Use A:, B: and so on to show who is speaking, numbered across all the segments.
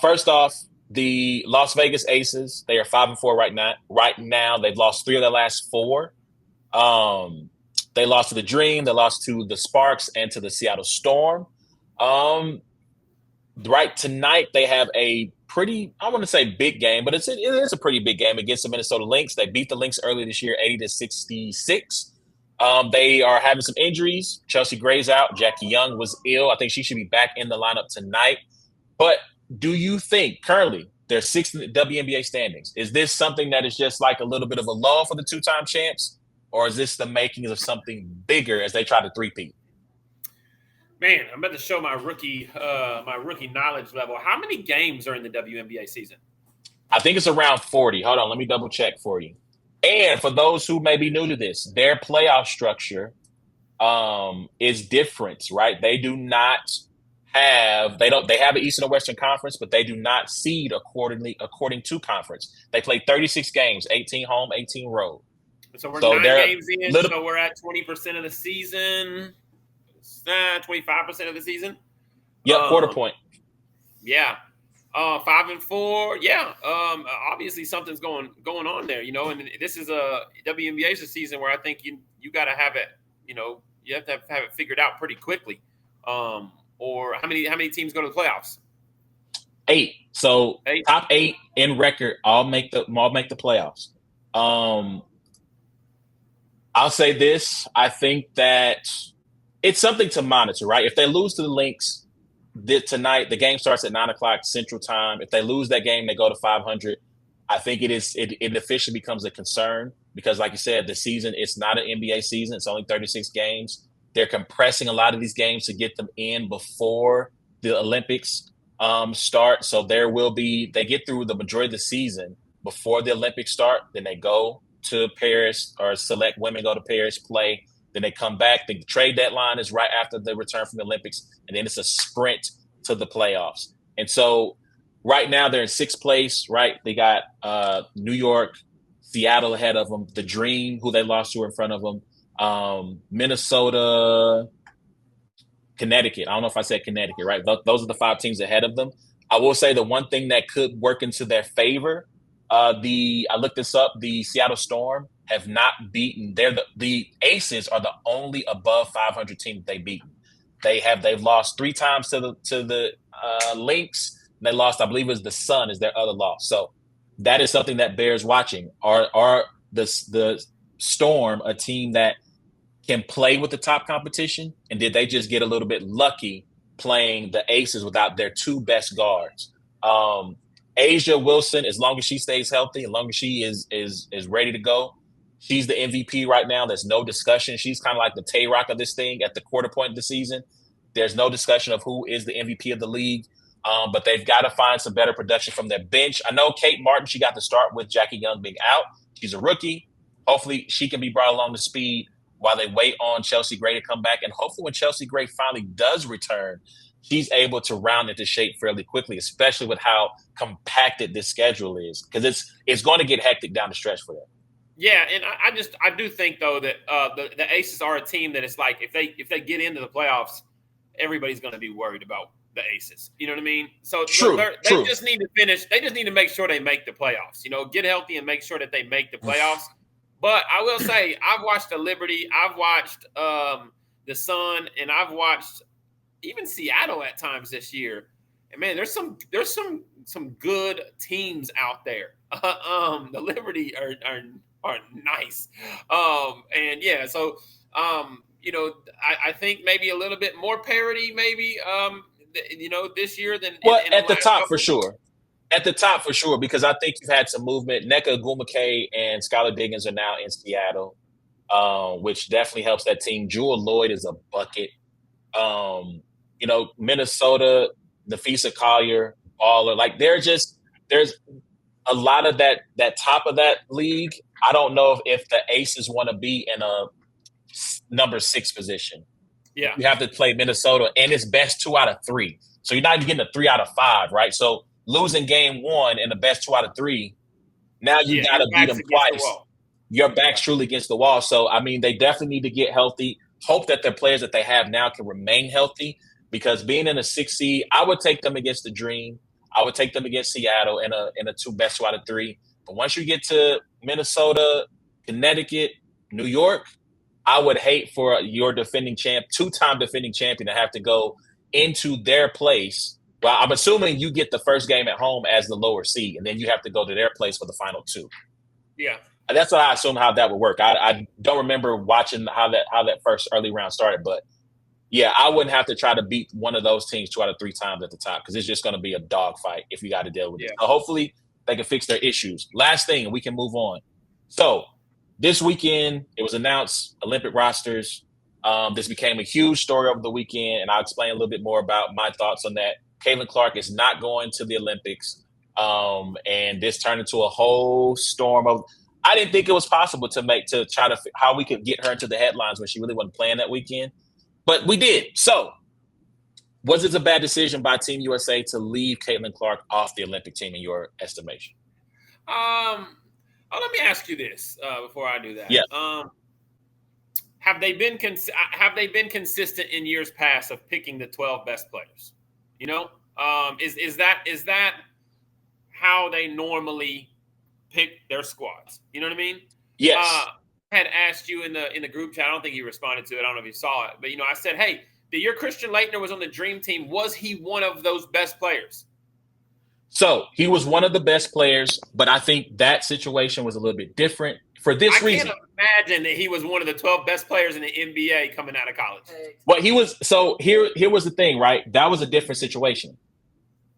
A: First off, the Las Vegas Aces, they are 5-4 right now. Right now, they've lost three of their last four. Um, they lost to the Dream, they lost to the Sparks, and to the Seattle Storm. Um, right tonight, they have a pretty, I want to say big game, but it is a pretty big game against the Minnesota Lynx. They beat the Lynx earlier this year, 80-66. They are having some injuries. Chelsea Gray's out. Jackie Young was ill. I think she should be back in the lineup tonight. But do you think currently they're sixth in the WNBA standings? Is this something that is just like a little bit of a lull for the two-time champs, or is this the makings of something bigger as they try to three-peat?
B: Man, I'm about to show my rookie knowledge level. How many games are in the WNBA season?
A: I think it's around 40. Hold on, let me double check for you. And for those who may be new to this, their playoff structure is different, right? They do not have they have an Eastern or Western Conference, but they do not seed according to conference. They play 36 games, 18 home, 18 road.
B: So we're 9 games in, so we're at 20% of the season. 25% of the season.
A: Yep, quarter point.
B: Yeah. 5-4. Yeah. Obviously something's going on there, and this is a WNBA season where I think you got to have it, you have to have it figured out pretty quickly. Or how many teams go to the playoffs?
A: 8. So 8. Top 8 in record all make the playoffs. I'll say this. I think that it's something to monitor, right? If they lose to the Lynx tonight, the game starts at 9:00 Central Time. If they lose that game, they go to 500. I think it officially becomes a concern because, like you said, the season, it's not an NBA season. It's only 36 games. They're compressing a lot of these games to get them in before the Olympics start. So they get through the majority of the season before the Olympics start. Then they go to Paris, or select women go to Paris, play. Then they come back. The trade deadline is right after they return from the Olympics. And then it's a sprint to the playoffs. And so right now they're in sixth place, right? They got New York, Seattle ahead of them. The Dream, who they lost to, in front of them. Minnesota, Connecticut. I don't know if I said Connecticut, right? Those are the 5 teams ahead of them. I will say the one thing that could work into their favor, I looked this up, the Seattle Storm have not beaten. The Aces are the only above 500 team they've beaten. They've lost 3 times to the Lynx. They lost, I believe it was the Sun is their other loss. So that is something that bears watching. Are the Storm a team that can play with the top competition? And did they just get a little bit lucky playing the Aces without their 2 best guards? A'ja Wilson, as long as she stays healthy, as long as she is ready to go, she's the MVP right now. There's no discussion. She's kind of like the Tay-Rock of this thing at the quarter point of the season. There's no discussion of who is the MVP of the league, but they've got to find some better production from their bench. I know Kate Martin, she got the start with Jackie Young being out. She's a rookie. Hopefully she can be brought along to speed while they wait on Chelsea Gray to come back. And hopefully when Chelsea Gray finally does return, she's able to round into shape fairly quickly, especially with how compacted this schedule is, because it's going to get hectic down the stretch for them.
B: Yeah, and I do think though that the Aces are a team that it's like if they get into the playoffs, everybody's going to be worried about the Aces. You know what I mean? So they just need to finish. They just need to make sure they make the playoffs. Get healthy and make sure that they make the playoffs. But I will say, I've watched the Liberty, I've watched the Sun, and I've watched even Seattle at times this year. And man, there's some good teams out there. The Liberty are nice. And yeah, so I think maybe a little bit more parity, maybe this year than
A: at the top for sure. At the top for sure, because I think you've had some movement. Nneka Ogwumike and Skylar Diggins are now in Seattle, which definitely helps that team. Jewel Lloyd is a bucket. Minnesota, Nafisa Collier, baller. Like there's a lot of that top of that league. I don't know if the Aces want to be in a number 6 position.
B: Yeah,
A: you have to play Minnesota, and it's best 2 out of 3. So you're not even getting a 3 out of 5, right? So losing game 1 in the best 2 out of 3, now you got to beat them twice. Your back's truly against the wall. So, I mean, they definitely need to get healthy. Hope that the players that they have now can remain healthy, because being in a 6 seed, I would take them against the Dream. I would take them against Seattle in a two best 2 out of 3. But once you get to Minnesota, Connecticut, New York, I would hate for your defending champ, 2-time defending champion, to have to go into their place. Well, I'm assuming you get the first game at home as the lower seed, and then you have to go to their place for the final 2.
B: Yeah.
A: That's what I assume how that would work. I don't remember watching how that first early round started, but yeah, I wouldn't have to try to beat one of those teams 2 out of 3 times at the top, because it's just going to be a dogfight if you got to deal with it. So hopefully they can fix their issues. Last thing, and we can move on. So this weekend, it was announced Olympic rosters. This became a huge story over the weekend, and I'll explain a little bit more about my thoughts on that. Caitlin Clark is not going to the Olympics, and this turned into a whole storm of. I didn't think it was possible to try to how we could get her into the headlines when she really wasn't playing that weekend, but we did. So, was it a bad decision by Team USA to leave Caitlin Clark off the Olympic team in your estimation?
B: Let me ask you this before I do that.
A: Yeah.
B: Have they been consistent in years past of picking the 12 best players? You know, is that how they normally pick their squads? You know what I mean?
A: Yes.
B: I had asked you in the group chat. I don't think you responded to it. I don't know if you saw it, but I said, hey, the year Christian Laettner was on the Dream Team, was he one of those best players?
A: So he was one of the best players, but I think that situation was a little bit different for this reason.
B: I can't imagine that he was one of the 12 best players in the NBA coming out of college.
A: Well, he was. So here was the thing, right? That was a different situation.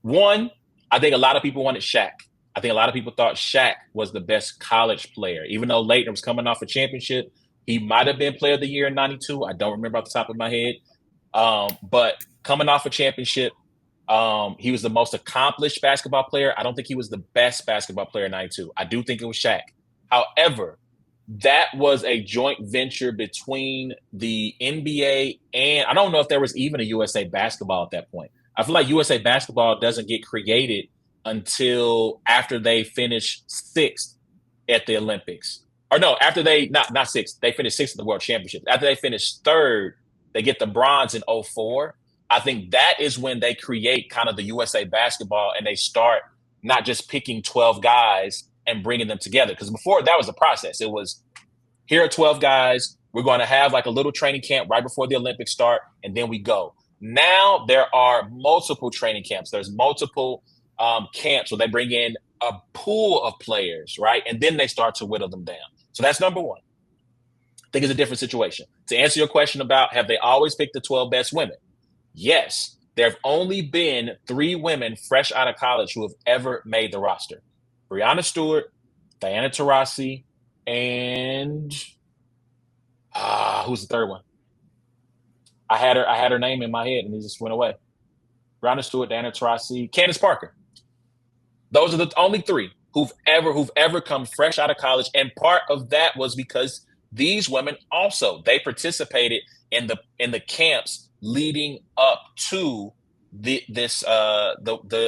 A: One, I think a lot of people wanted Shaq. I think a lot of people thought Shaq was the best college player, even though Laettner was coming off a championship. He might have been player of the year in '92. I don't remember off the top of my head. But coming off a championship, he was the most accomplished basketball player. I don't think he was the best basketball player in '92. I do think it was Shaq. However, that was a joint venture between the NBA and I don't know if there was even a USA Basketball at that point. I feel like USA Basketball doesn't get created until after they finish 6th at the Olympics. Or no, after they not 6th, they finished 6th at the World Championship. After they finish 3rd, they get the bronze in 2004. I think that is when they create kind of the USA Basketball and they start not just picking 12 guys and bringing them together. Because before that was the process. It was, here are 12 guys. We're going to have like a little training camp right before the Olympics start, and then we go. Now there are multiple training camps. There's multiple camps where they bring in a pool of players, right? And then they start to whittle them down. So that's number one. I think it's a different situation. To answer your question about have they always picked the 12 best women? Yes. There have only been 3 women fresh out of college who have ever made the roster. Breanna Stewart, Diana Taurasi, and who's the third one? I had her name in my head and it just went away. Breanna Stewart, Diana Taurasi, Candace Parker. Those are the only 3 who've ever come fresh out of college. And part of that was because these women also, they participated in the camps leading up to the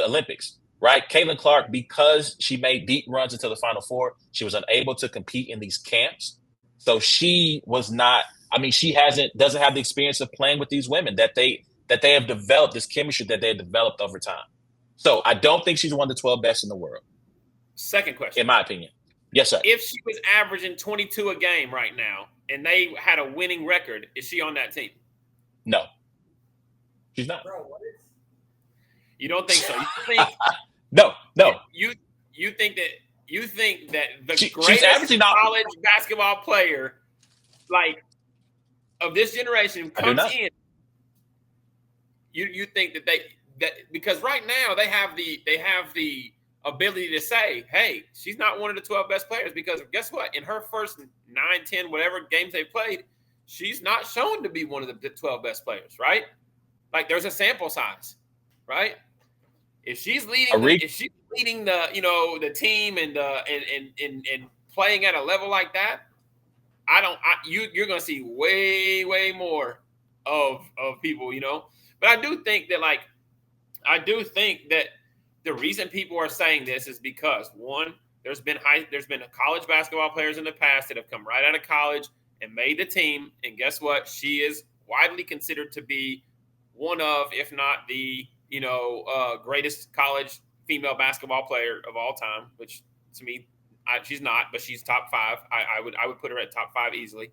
A: Olympics, right? Caitlin Clark, because she made deep runs into the Final Four, she was unable to compete in these camps. So she was not, she doesn't have the experience of playing with these women that they have developed, this chemistry that they have developed over time. So I don't think she's one of the 12 best in the world.
B: Second question.
A: In my opinion. Yes, sir.
B: If she was averaging 22 a game right now and they had a winning record, is she on that team?
A: No. She's not.
B: Bro, what is? You don't think so? You think
A: No.
B: You think that the greatest college basketball player, like, of this generation comes in. You think that because right now they have the ability to say, hey, she's not one of the 12 best players, because guess what? In her first 9, 10, whatever games they played, she's not shown to be one of the 12 best players, right? Like, there's a sample size, right? If she's leading the team and playing at a level like that, you're going to see way more of people, But I do think that the reason people are saying this is because, one, there's been college basketball players in the past that have come right out of college and made the team, and guess what? She is widely considered to be one of, if not the, greatest college female basketball player of all time, which to me, she's not, but she's top 5. I would put her at top 5 easily,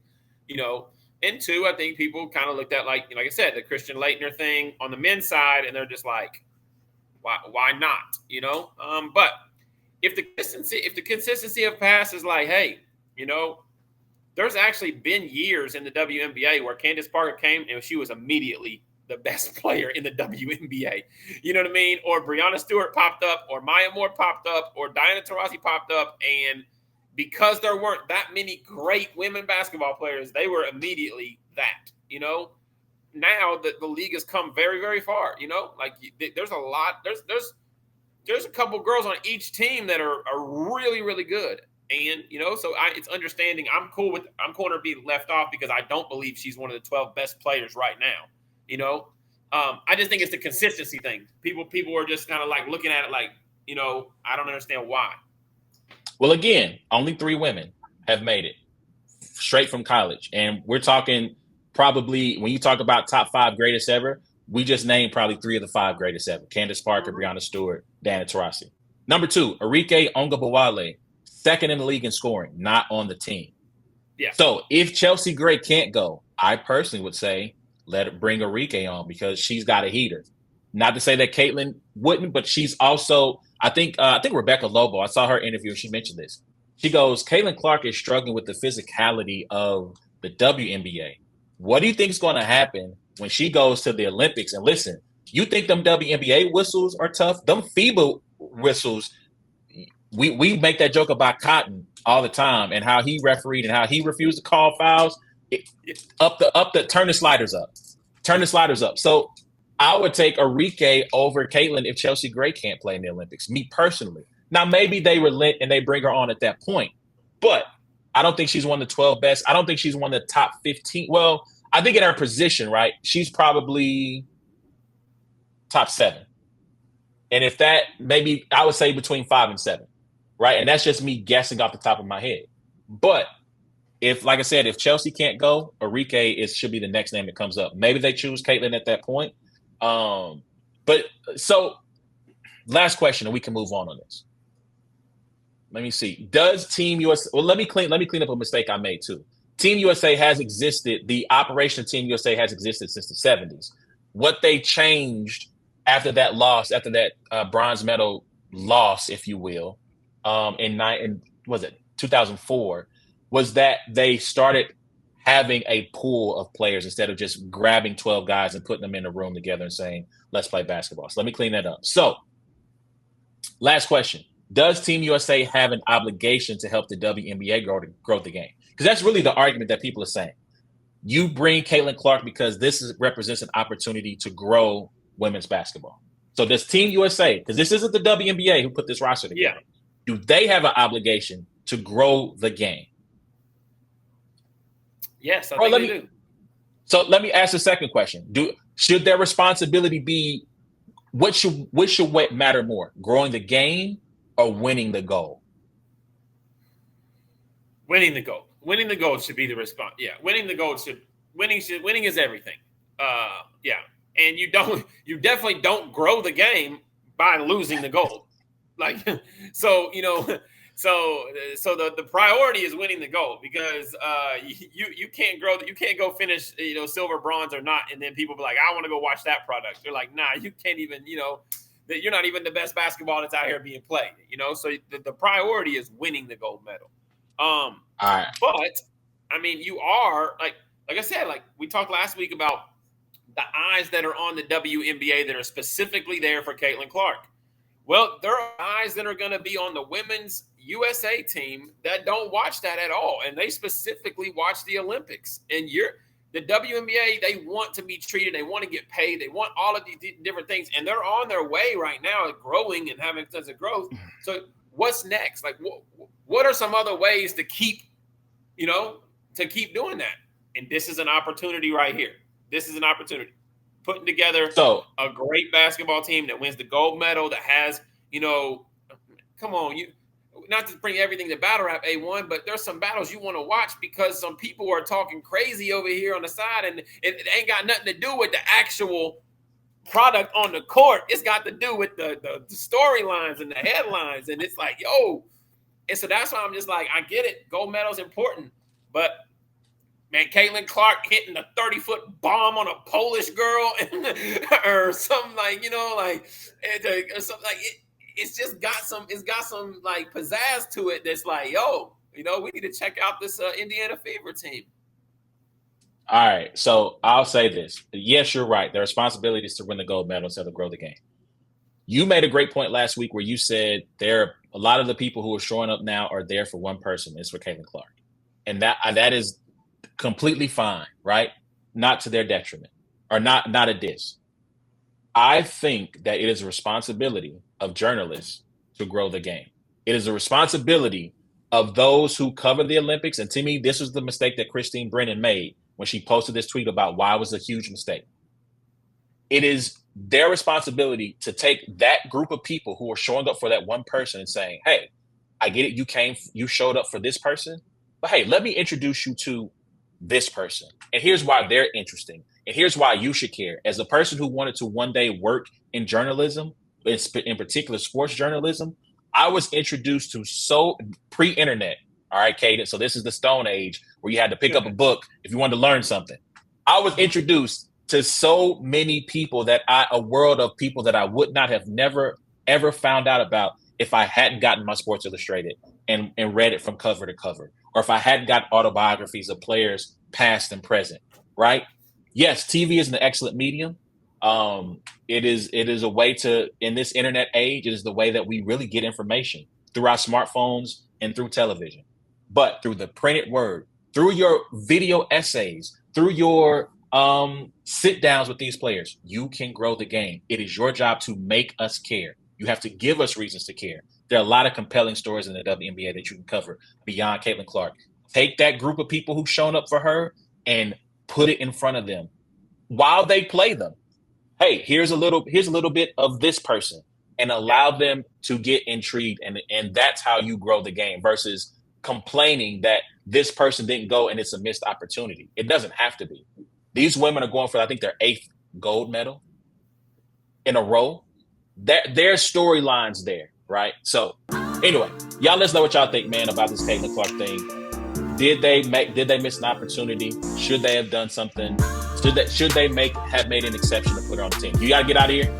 B: And 2, I think people kind of looked at like I said, the Christian Laettner thing on the men's side, and they're just like, why not? But if the consistency of pass is like, hey, there's actually been years in the WNBA where Candace Parker came and she was immediately the best player in the WNBA. You know what I mean? Or Breanna Stewart popped up, or Maya Moore popped up, or Diana Taurasi popped up. And because there weren't that many great women basketball players, they were immediately that, Now the league has come very, very far, like there's a lot, there's a couple girls on each team that are really, really good. And, so it's understanding. I'm cool with her being left off because I don't believe she's one of the 12 best players right now. I just think it's the consistency thing. People are just kind of like looking at it like, I don't understand why.
A: Well, again, only 3 women have made it straight from college. And we're talking probably, when you talk about top 5 greatest ever, we just named probably 3 of the 5 greatest ever. Candace Parker, Breanna Stewart, Diana Taurasi. Number 2, Arike Ongabowale, 2nd in the league in scoring, not on the team.
B: Yeah.
A: So if Chelsea Gray can't go, I personally would say let it bring Arike on because she's got a heater. Not to say that Caitlin wouldn't, but she's also, I think Rebecca Lobo, I saw her interview, she mentioned this. She goes, Caitlin Clark is struggling with the physicality of the WNBA. What do you think is going to happen when she goes to the Olympics? And listen, you think them WNBA whistles are tough? Them FIBA whistles, we make that joke about Cotton all the time and how he refereed and how he refused to call fouls. Turn the sliders up. So I would take Arike over Caitlin if Chelsea Gray can't play in the Olympics, me personally. Now, maybe they relent and they bring her on at that point, but I don't think she's one of the 12 best. I don't think she's one of the top 15. Well, I think in her position, right, she's probably top 7. And if that, maybe I would say between 5 and 7, right? And that's just me guessing off the top of my head. But if, like I said, if Chelsea can't go, Arike should be the next name that comes up. Maybe they choose Caitlin at that point. But so last question, and we can move on this. Let me see. Does Team USA? Well, let me clean up a mistake I made too. Team USA has existed. The operation of Team USA has existed since the 70s. What they changed after that loss, after that bronze medal loss, if you will, in 2004, was that they started having a pool of players instead of just grabbing 12 guys and putting them in a room together and saying, let's play basketball. So let me clean that up. So last question. Does Team USA have an obligation to help the WNBA grow the game? Because that's really the argument that people are saying. You bring Caitlin Clark because this represents an opportunity to grow women's basketball. So does Team USA, because this isn't the WNBA who put this roster together, do they have an obligation to grow the game?
B: Yes, I think they do.
A: So let me ask the second question. Should their responsibility be, what should matter more, growing the game or winning the goal?
B: Winning the goal. Winning the goal should be the response. Yeah, winning is everything. Yeah, and you definitely don't grow the game by losing the goal. Like, so the priority is winning the gold because you can't grow, you can't go finish silver, bronze or not, and then people be like, I want to go watch that product. They're like, nah, you can't even that you're not even the best basketball that's out here being played. So the priority is winning the gold medal.
A: All right.
B: But I mean, you are like I said, like we talked last week about the eyes that are on the WNBA that are specifically there for Caitlin Clark. Well, there are guys that are going to be on the women's USA team that don't watch that at all, and they specifically watch the Olympics. And the WNBA, they want to be treated, they want to get paid, they want all of these different things, and they're on their way right now at growing and having tons of growth. So what's next? Like, what are some other ways to keep doing that? And this is an opportunity right here. This is an opportunity. Putting together a great basketball team that wins the gold medal, that has, come on, not to bring everything to battle rap A1, but there's some battles you want to watch because some people are talking crazy over here on the side, and it ain't got nothing to do with the actual product on the court. It's got to do with the storylines and the headlines. And it's like, yo. And so that's why I'm just like, I get it. Gold medal's important. But, man, Caitlin Clark hitting a 30-foot bomb on a Polish girl or something like, you know, like, or something like it's got some like pizzazz to it that's like, yo, you know, we need to check out this Indiana Fever team.
A: All right. So I'll say this. Yes, you're right. The responsibility is to win the gold medal instead of grow the game. You made a great point last week where you said a lot of the people who are showing up now are there for one person. It's for Caitlin Clark. And that is completely fine, right? Not to their detriment or not a diss. I think that it is a responsibility of journalists to grow the game. It is a responsibility of those who cover the Olympics. And to me, this was the mistake that Christine Brennan made when she posted this tweet about why it was a huge mistake. It is their responsibility to take that group of people who are showing up for that one person and saying, hey, I get it. You showed up for this person, but hey, let me introduce you to this person. And here's why they're interesting. And here's why you should care. As a person who wanted to one day work in journalism, in particular sports journalism, I was introduced to pre-internet. All right, Caden. So this is the Stone Age where you had to pick up a book if you wanted to learn something. I was introduced to so many people a world of people that I would not have never, ever found out about if I hadn't gotten my Sports Illustrated and read it from cover to cover, or if I hadn't got autobiographies of players past and present, right? Yes, TV is an excellent medium. It is a way to, in this internet age, it is the way that we really get information through our smartphones and through television. But through the printed word, through your video essays, through your sit downs with these players, you can grow the game. It is your job to make us care. You have to give us reasons to care. There are a lot of compelling stories in the WNBA that you can cover beyond Caitlin Clark. Take that group of people who've shown up for her and put it in front of them while they play them. Hey, here's a little bit of this person, and allow them to get intrigued. And that's how you grow the game versus complaining that this person didn't go and it's a missed opportunity. It doesn't have to be. These women are going for, I think, their 8th gold medal in a row. There's storylines there, right? So anyway, y'all let's know what y'all think, man, about this Caitlin Clark thing. Did they miss an opportunity? Should they have done something? Should they have made an exception to put her on the team? You got to get out of here.